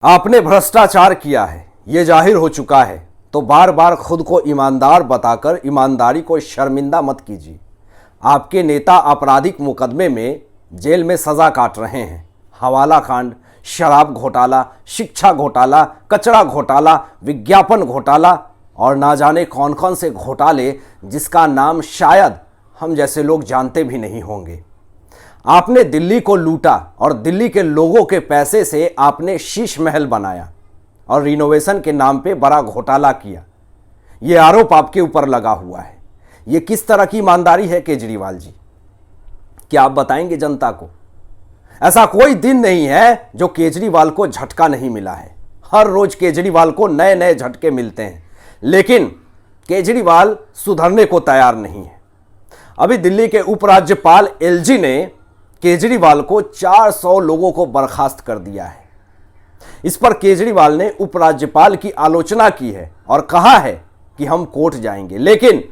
आपने भ्रष्टाचार किया है, ये जाहिर हो चुका है, तो बार बार खुद को ईमानदार बताकर ईमानदारी को शर्मिंदा मत कीजिए। आपके नेता आपराधिक मुकदमे में जेल में सजा काट रहे हैं। हवाला कांड, शराब घोटाला, शिक्षा घोटाला, कचरा घोटाला, विज्ञापन घोटाला और ना जाने कौन कौन से घोटाले जिसका नाम शायद हम जैसे लोग जानते भी नहीं होंगे। आपने दिल्ली को लूटा और दिल्ली के लोगों के पैसे से आपने शीश महल बनाया और रिनोवेशन के नाम पे बड़ा घोटाला किया। ये आरोप आपके ऊपर लगा हुआ है। ये किस तरह की ईमानदारी है केजरीवाल जी? क्या आप बताएंगे जनता को? ऐसा कोई दिन नहीं है जो केजरीवाल को झटका नहीं मिला है। हर रोज केजरीवाल को नए नए झटके मिलते हैं, लेकिन केजरीवाल सुधरने को तैयार नहीं है। अभी दिल्ली के उपराज्यपाल एलजी ने केजरीवाल को 400 लोगों को बर्खास्त कर दिया है। इस पर केजरीवाल ने उपराज्यपाल की आलोचना की है और कहा है कि हम कोर्ट जाएंगे, लेकिन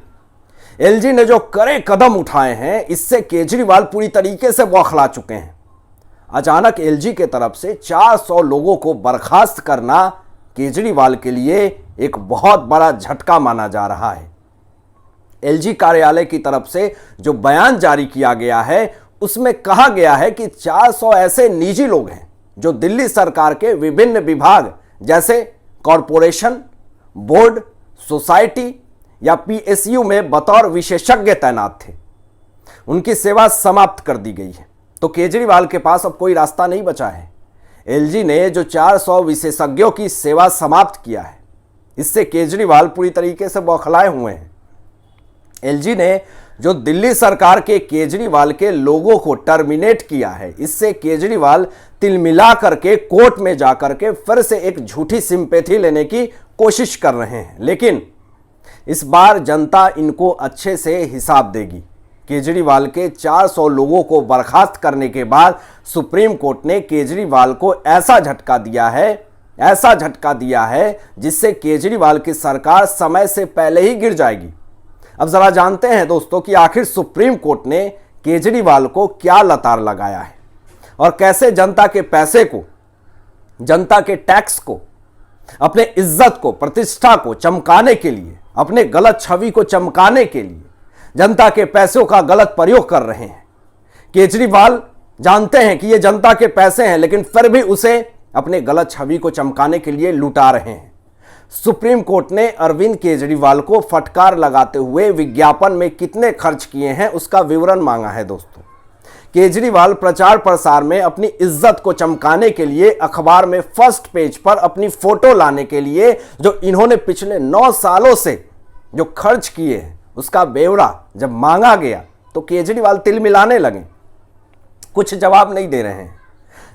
एलजी ने जो कड़े कदम उठाए हैं इससे केजरीवाल पूरी तरीके से बौखला चुके हैं। अचानक एलजी के तरफ से 400 लोगों को बर्खास्त करना केजरीवाल के लिए एक बहुत बड़ा झटका माना जा रहा है। एलजी कार्यालय की तरफ से जो बयान जारी किया गया है उसमें कहा गया है कि 400 ऐसे निजी लोग हैं जो दिल्ली सरकार के विभिन्न विभाग जैसे कॉरपोरेशन, बोर्ड, सोसाइटी या पीएसयू में बतौर विशेषज्ञ तैनात थे। उनकी सेवा समाप्त कर दी गई है, तो केजरीवाल के पास अब कोई रास्ता नहीं बचा है। एलजी ने जो 400 विशेषज्ञों की सेवा समाप्त किया है, इससे केजरीवाल पूरी तरीके से बौखलाए हुए हैं। एलजी ने जो दिल्ली सरकार के केजरीवाल के लोगों को टर्मिनेट किया है, इससे केजरीवाल तिलमिला करके कोर्ट में जाकर के फिर से एक झूठी सिंपैथी लेने की कोशिश कर रहे हैं। लेकिन इस बार जनता इनको अच्छे से हिसाब देगी। केजरीवाल के 400 लोगों को बर्खास्त करने के बाद सुप्रीम कोर्ट ने केजरीवाल को ऐसा झटका दिया है जिससे केजरीवाल की सरकार समय से पहले ही गिर जाएगी। अब जरा जानते हैं दोस्तों कि आखिर सुप्रीम कोर्ट ने केजरीवाल को क्या लतार लगाया है और कैसे जनता के पैसे को, जनता के टैक्स को, अपने इज्जत को, प्रतिष्ठा को चमकाने के लिए, अपने गलत छवि को चमकाने के लिए जनता के पैसों का गलत प्रयोग कर रहे हैं। केजरीवाल जानते हैं कि ये जनता के पैसे हैं, लेकिन फिर भी उसे अपने गलत छवि को चमकाने के लिए लुटा रहे हैं। सुप्रीम कोर्ट ने अरविंद केजरीवाल को फटकार लगाते हुए विज्ञापन में कितने खर्च किए हैं उसका विवरण मांगा है। दोस्तों, केजरीवाल प्रचार प्रसार में अपनी इज्जत को चमकाने के लिए अखबार में फर्स्ट पेज पर अपनी फोटो लाने के लिए जो इन्होंने पिछले 9 सालों से जो खर्च किए हैं उसका ब्यौरा जब मांगा गया तो केजरीवाल तिलमिलाने लगे, कुछ जवाब नहीं दे रहे हैं।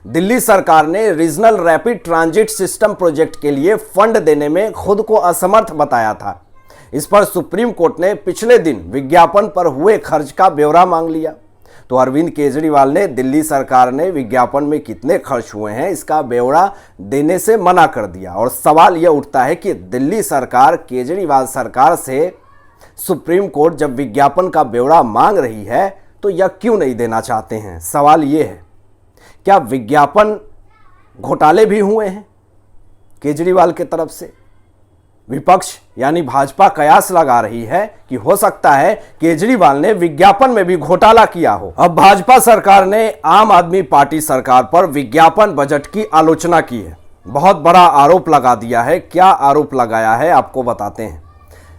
दिल्ली सरकार ने regional rapid transit system project के लिए फंड देने में खुद को असमर्थ बताया था। इस पर सुप्रीम कोर्ट ने पिछले दिन विज्ञापन पर हुए खर्च का ब्यौरा मांग लिया, तो अरविंद केजरीवाल ने दिल्ली सरकार ने विज्ञापन में कितने खर्च हुए हैं इसका ब्यौरा देने से मना कर दिया। और सवाल यह उठता है कि दिल्ली सरकार केजरीवाल सरकार से सुप्रीम कोर्ट जब विज्ञापन का ब्यौरा मांग रही है तो यह क्यों नहीं देना चाहते हैं? सवाल यह है, क्या विज्ञापन घोटाले भी हुए हैं केजरीवाल के तरफ से? विपक्ष यानी भाजपा कयास लगा रही है कि हो सकता है केजरीवाल ने विज्ञापन में भी घोटाला किया हो। अब भाजपा सरकार ने आम आदमी पार्टी सरकार पर विज्ञापन बजट की आलोचना की है, बहुत बड़ा आरोप लगा दिया है। क्या आरोप लगाया है आपको बताते हैं।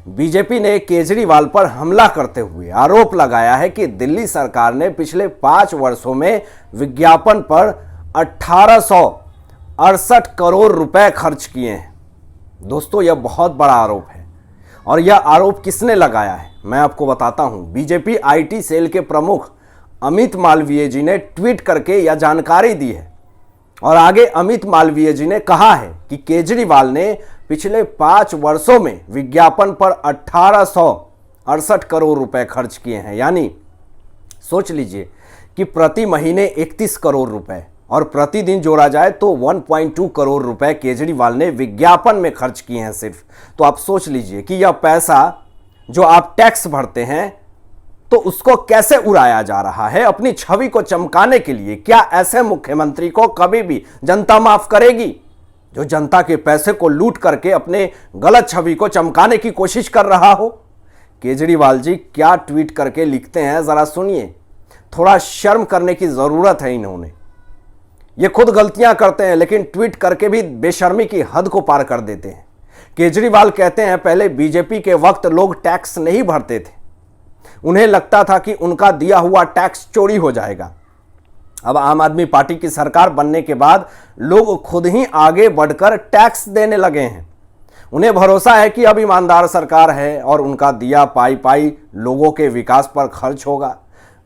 बीजेपी ने केजरीवाल पर हमला करते हुए आरोप लगाया है कि दिल्ली सरकार ने पिछले 5 वर्षों में विज्ञापन पर 1868 करोड़ रुपए खर्च किए हैं। दोस्तों, यह बहुत बड़ा आरोप है और यह आरोप किसने लगाया है मैं आपको बताता हूं। बीजेपी आईटी सेल के प्रमुख अमित मालवीय जी ने ट्वीट करके यह जानकारी दी है और आगे अमित मालवीय जी ने कहा है कि केजरीवाल ने पिछले 5 वर्षों में विज्ञापन पर 1868 करोड़ रुपए खर्च किए हैं। यानी सोच लीजिए कि प्रति महीने 31 करोड़ रुपए और प्रतिदिन जोड़ा जाए तो 1.2 करोड़ रुपए केजरीवाल ने विज्ञापन में खर्च किए हैं सिर्फ। तो आप सोच लीजिए कि यह पैसा जो आप टैक्स भरते हैं तो उसको कैसे उड़ाया जा रहा है अपनी छवि को चमकाने के लिए। क्या ऐसे मुख्यमंत्री को कभी भी जनता माफ करेगी? जो जनता के पैसे को लूट करके अपने गलत छवि को चमकाने की कोशिश कर रहा हो। केजरीवाल जी क्या ट्वीट करके लिखते हैं जरा सुनिए, थोड़ा शर्म करने की जरूरत है इन्होंने। ये खुद गलतियां करते हैं लेकिन ट्वीट करके भी बेशर्मी की हद को पार कर देते हैं। केजरीवाल कहते हैं पहले बीजेपी के वक्त लोग टैक्स नहीं भरते थे, उन्हें लगता था कि उनका दिया हुआ टैक्स चोरी हो जाएगा। अब आम आदमी पार्टी की सरकार बनने के बाद लोग खुद ही आगे बढ़कर टैक्स देने लगे हैं। उन्हें भरोसा है कि अब ईमानदार सरकार है और उनका दिया पाई पाई लोगों के विकास पर खर्च होगा।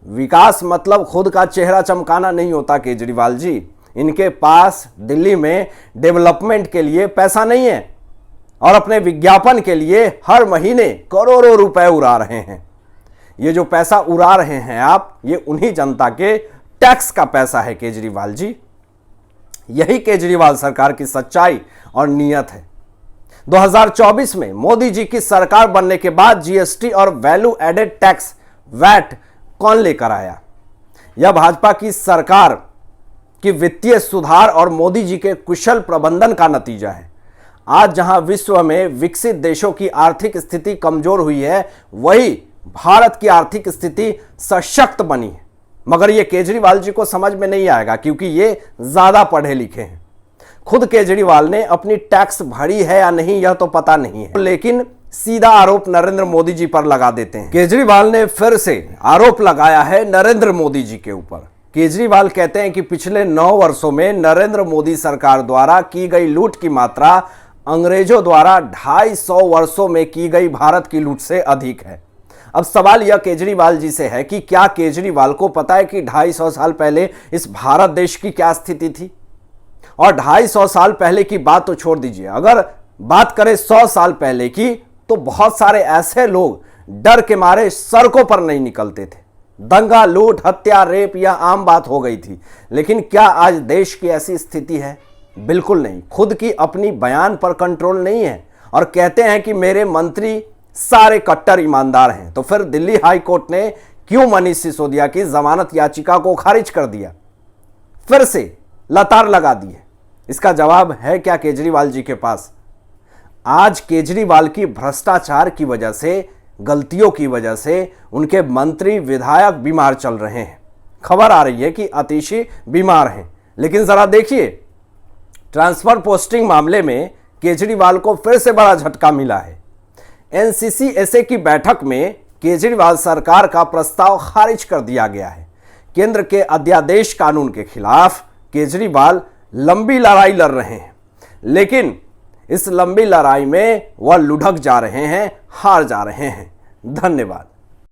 विकास मतलब खुद का चेहरा चमकाना नहीं होता केजरीवाल जी। इनके पास दिल्ली में डेवलपमेंट के लिए पैसा नहीं है और अपने विज्ञापन के लिए हर महीने करोड़ों रुपए उड़ा रहे हैं। ये जो पैसा उड़ा रहे हैं आप, ये उन्हीं जनता के टैक्स का पैसा है केजरीवाल जी। यही केजरीवाल सरकार की सच्चाई और नीयत है। 2024 में मोदी जी की सरकार बनने के बाद जीएसटी और वैल्यू एडेड टैक्स वैट कौन लेकर आया? यह भाजपा की सरकार की वित्तीय सुधार और मोदी जी के कुशल प्रबंधन का नतीजा है। आज जहां विश्व में विकसित देशों की आर्थिक स्थिति कमजोर हुई है, वही भारत की आर्थिक स्थिति सशक्त बनी है। मगर यह केजरीवाल जी को समझ में नहीं आएगा क्योंकि ये ज्यादा पढ़े लिखे हैं। खुद केजरीवाल ने अपनी टैक्स भरी है या नहीं यह तो पता नहीं है, लेकिन सीधा आरोप नरेंद्र मोदी जी पर लगा देते हैं। केजरीवाल ने फिर से आरोप लगाया है नरेंद्र मोदी जी के ऊपर। केजरीवाल कहते हैं कि पिछले 9 वर्षों में नरेंद्र मोदी सरकार द्वारा की गई लूट की मात्रा अंग्रेजों द्वारा 250 वर्षों में की गई भारत की लूट से अधिक है। अब सवाल यह केजरीवाल जी से है कि क्या केजरीवाल को पता है कि 250 साल पहले इस भारत देश की क्या स्थिति थी? और 250 साल पहले की बात तो छोड़ दीजिए, अगर बात करें 100 साल पहले की, तो बहुत सारे ऐसे लोग डर के मारे सड़कों पर नहीं निकलते थे। दंगा, लूट, हत्या, रेप यह आम बात हो गई थी। लेकिन क्या आज देश की ऐसी स्थिति है? बिल्कुल नहीं। खुद की अपनी बयान पर कंट्रोल नहीं है और कहते हैं कि मेरे मंत्री सारे कट्टर ईमानदार हैं। तो फिर दिल्ली हाई कोर्ट ने क्यों मनीष सिसोदिया की जमानत याचिका को खारिज कर दिया? फिर से लतार लगा दी है। इसका जवाब है क्या केजरीवाल जी के पास? आज केजरीवाल की भ्रष्टाचार की वजह से, गलतियों की वजह से उनके मंत्री विधायक बीमार चल रहे हैं। खबर आ रही है कि आतिशी बीमार हैं। लेकिन जरा देखिए, ट्रांसफर पोस्टिंग मामले में केजरीवाल को फिर से बड़ा झटका मिला है। एनसीसीएसए की बैठक में केजरीवाल सरकार का प्रस्ताव खारिज कर दिया गया है। केंद्र के अध्यादेश कानून के खिलाफ केजरीवाल लंबी लड़ाई लड़ रहे हैं, लेकिन इस लंबी लड़ाई में वह लुढ़क जा रहे हैं, हार जा रहे हैं। धन्यवाद।